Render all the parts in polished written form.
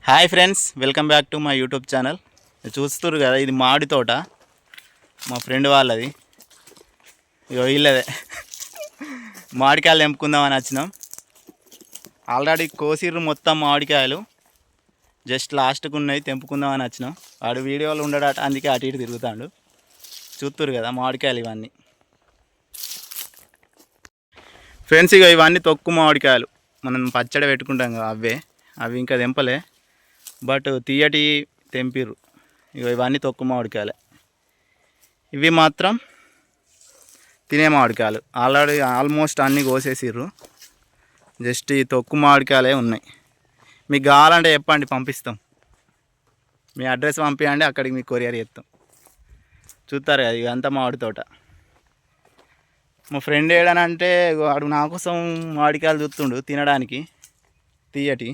Hi friends, welcome back to my YouTube channel. చూస్తున్నారు కదా, ఇది మామిడి తోట మా ఫ్రెండ్ వాళ్ళది. ఇగో వీళ్ళదే మామిడికాయలు తెంపుకుందామని వచ్చినాం. ఆల్రెడీ కోసిర్రు మొత్తం మామిడికాయలు, జస్ట్ లాస్ట్కి ఉన్నాయి, తెంపుకుందామని వచ్చినాం. వాడు వీడియోలు ఉండడట, అందుకే అటు ఇటు తిరుగుతాడు. చూస్తున్నారు కదా మామిడికాయలు ఇవన్నీ ఫ్రెండ్స్. ఇక ఇవన్నీ తొక్కు మామిడికాయలు, మనం పచ్చడి పెట్టుకుంటాం కదా, అవి ఇంకా తెంపలే, బట్ తీయటి తెంపిర్రు. ఇక ఇవన్నీ తొక్కు మామిడికాయలే, ఇవి మాత్రం తినే మామిడికాయలు. ఆల్మోస్ట్ అన్నీ కోసేసిర్రు, జస్ట్ ఈ తొక్కు మామిడికాయలే ఉన్నాయి. మీకు కావాలంటే చెప్పండి, పంపిస్తాం. మీ అడ్రస్ పంపించండి, అక్కడికి మీకు కొరియర్ చేస్తాం. చూస్తారు కదా, ఇదంతా మామిడి తోట. మా ఫ్రెండ్ ఏడనంటే వాడు నా కోసం మామిడికాయలు చూస్తుండు తినడానికి, తీయటి.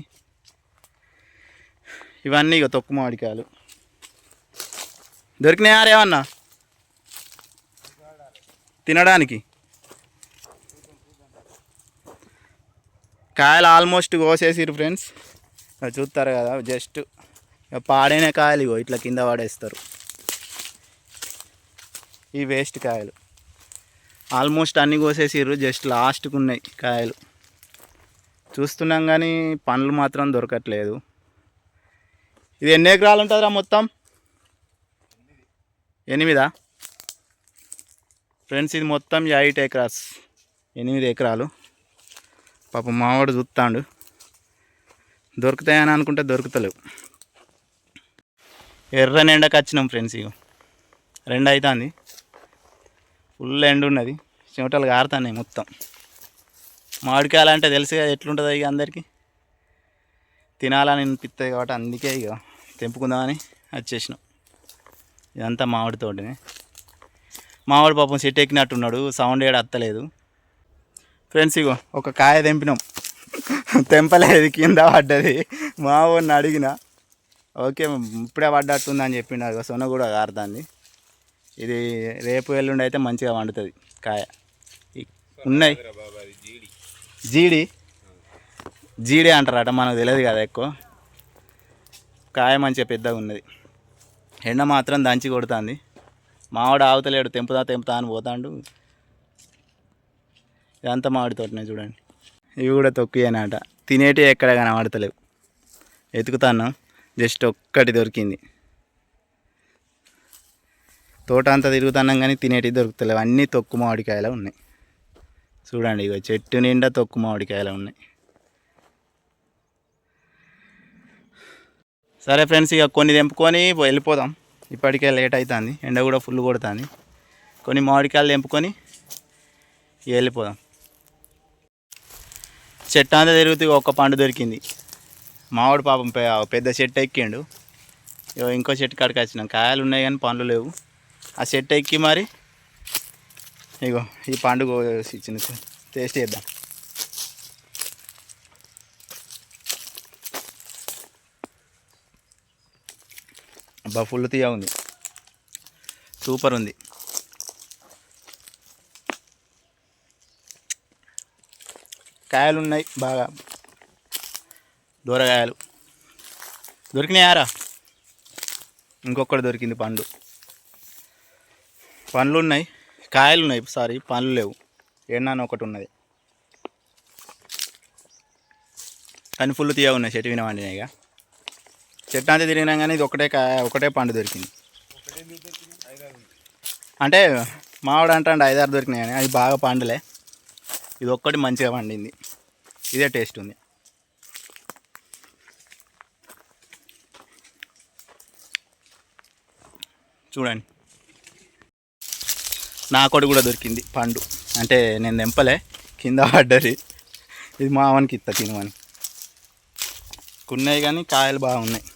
ఇవన్నీ ఇక తొక్కు మామిడికాయలు. దొరికినాయారేమన్నా తినడానికి? కాయలు ఆల్మోస్ట్ కోసేసిరు ఫ్రెండ్స్. చూస్తారు కదా, జస్ట్ పాడైన కాయలు ఇగో ఇట్లా కింద పడేస్తారు. ఈ వేస్ట్ కాయలు ఆల్మోస్ట్ అన్నీ కోసేసిర్రు, జస్ట్ లాస్ట్కి ఉన్నాయి కాయలు. చూస్తున్నాం కానీ పండ్లు మాత్రం దొరకట్లేదు. ఇది ఎన్ని ఎకరాలు ఉంటుందిరా మొత్తం? 8 ఫ్రెండ్స్. ఇది మొత్తం 8 ఎకరాస్, 8 ఎకరాలు. పాపం మావాడు చూస్తాడు, దొరుకుతాయని అనుకుంటే దొరుకుతలేవు. ఎర్రని ఎండకు వచ్చినాం ఫ్రెండ్స్. ఇక 2 అవుతుంది, ఫుల్ ఎండ ఉన్నది, చెమటలు కారుతున్నాయి మొత్తం. మామిడికాయలు అంటే తెలుసు కదా ఎట్లుంటుందో, ఇక అందరికీ తినాలని అనిపిస్తుంది కాబట్టి అందుకే ఇక తెంపుకుందామని వచ్చేసినాం. ఇదంతా మామిడి తోటనే. మామిడి పాపం చెట్టు ఎక్కినట్టున్నాడు, సౌండ్ ఏడ అత్తలేదు ఫ్రెండ్స్. ఇగో ఒక కాయ తెంపినాం, తెంపలేదు, కింద పడ్డది. మా వాడిని అడిగిన, ఓకే ఇప్పుడే పడ్డట్టుందని చెప్పిండు. అది సొన కూడా కారుతుంది. ఇది రేపు ఎల్లుండి అయితే మంచిగా వండుతుంది కాయ. ఉన్నాయి జీడి అంటారట, మనకు తెలియదు కదా ఎక్కువ. కాయ మంచిగా పెద్దగా ఉన్నది, ఎండ మాత్రం దంచి కొడుతుంది. మామిడి ఆవుతలేడు, తెంపుతా అని పోతాడు. ఇదంతా మామిడి తోటనే చూడండి. ఇవి కూడా తొక్కియేనట, తినేటి ఎక్కడ కనబడతలేవు. ఎతుకుతాను, జస్ట్ ఒక్కటి దొరికింది. తోట అంతా తిరుగుతున్నాం కానీ తినేటివి దొరుకుతలేవు, అన్నీ తొక్కు మామిడికాయలు ఉన్నాయి. చూడండి, ఇక చెట్టు నిండా తొక్కు మామిడికాయలు ఉన్నాయి. సరే ఫ్రెండ్స్, ఇక కొన్ని తెంపుకొని వెళ్ళిపోదాం. ఇప్పటికే లేట్ అవుతుంది, ఎండ కూడా ఫుల్ కొడుతుంది. కొన్ని మామిడికాయలు తెంపుకొని వెళ్ళిపోదాం. చెట్టు అంతా తిరుగుతూ ఒక్క పండు దొరికింది. మామిడి పాపం పెద్ద చెట్టు ఎక్కిండు. ఇంకో చెట్టు కాడికి వచ్చినాం, కాయలు ఉన్నాయి కానీ పండ్లు లేవు. ఆ చెట్టు ఎక్కి మరి ఇగో ఈ పండు ఇచ్చిన టేస్ట్ చేద్దాం. అబ్బా, ఫుల్ తీయ ఉంది, సూపర్ ఉంది. కాయలు ఉన్నాయి బాగా, దూరకాయలు దొరికినాయారా? ఇంకొకటి దొరికింది పండ్లు ఉన్నాయి, కాయలు ఉన్నాయి, సారీ పండ్లు లేవు. ఏడన్నా ఒకటి ఉన్నది కానీ ఫుల్ తీయ ఉన్నాయి. చెట్టు వినవండినాయి. ఇక చెట్టు అంతా తిరిగినా కానీ ఇది ఒకటే పండు దొరికింది. అంటే మామిడి అంటాండి 5-6 దొరికినాయి కానీ అది బాగా పండులే. ఇది ఒక్కటి మంచిగా పండింది, ఇదే టేస్ట్ ఉంది. చూడండి, నాకొకటి కూడా దొరికింది పండు. అంటే నేను తెంపలే, కింద పడ్డది. ఇది మావానికి ఇస్తా తినమని. ఉన్నాయి కానీ కాయలు బాగున్నాయి.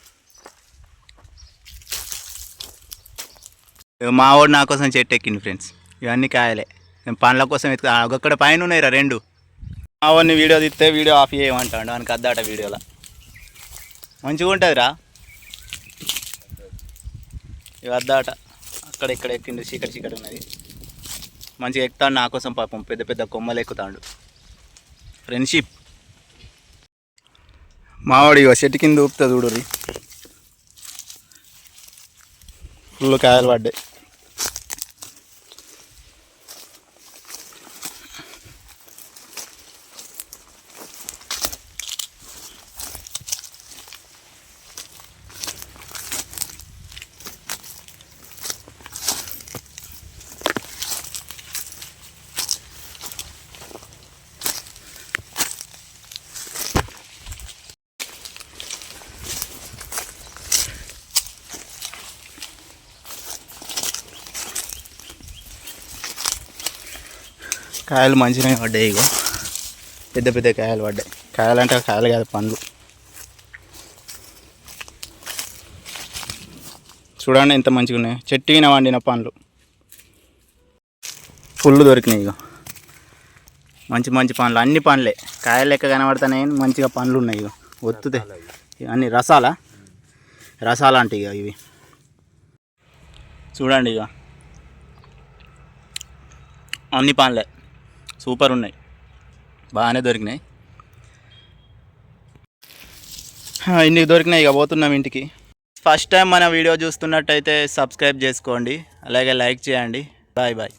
మావాడు నా కోసం చెట్టు ఎక్కింది ఫ్రెండ్స్. ఇవన్నీ కాయలే, నేను పండ్ల కోసం ఒక్కడ పైన ఉన్నాయి 2. మావాడిని వీడియో తీస్తే వీడియో ఆఫ్ చేయమంటాడు, వానికి అద్దాట వీడియోలో. మంచిగా ఉంటుందిరా, ఇవి అద్దాట. అక్కడ ఇక్కడ ఎక్కిండు, చీకటి ఉన్నది. మంచిగా ఎక్కుతాడు నా కోసం, పాపం పెద్ద పెద్ద కొమ్మలు ఎక్కుతాడు. ఫ్రెండ్షిప్. మావాడు ఇగో చెట్టు కింద ఊపుతా చూడుర్రి, ఫుల్ కాయలు పడ్డాయి. కాయలు మంచిగా పడ్డాయి, ఇగో పెద్ద పెద్ద కాయలు పడ్డాయి. కాయలు అంటే కాయలు కాదు, పండ్లు. చూడండి ఎంత మంచిగా ఉన్నాయి, చెట్టున వండిన పండ్లు ఫుల్ దొరికినాయి. ఇగో మంచి మంచి పండ్లు, అన్ని పండ్లే, కాయలు లెక్క కనబడుతున్నాయి, మంచిగా పండ్లు ఉన్నాయి. ఇగో ఒత్తుతే అన్ని రసాలు అంటే ఇక ఇవి చూడండి, ఇక అన్ని పండ్లే సూపర్ ఉన్నాయి, బాగానే దొరికినాయి. ఇన్ని దొరికినాయి, ఇక పోతున్నాం ఇంటికి. ఫస్ట్ టైం మన వీడియో చూస్తున్నట్టయితే సబ్స్క్రైబ్ చేసుకోండి, అలాగే లైక్ చేయండి. Bye bye.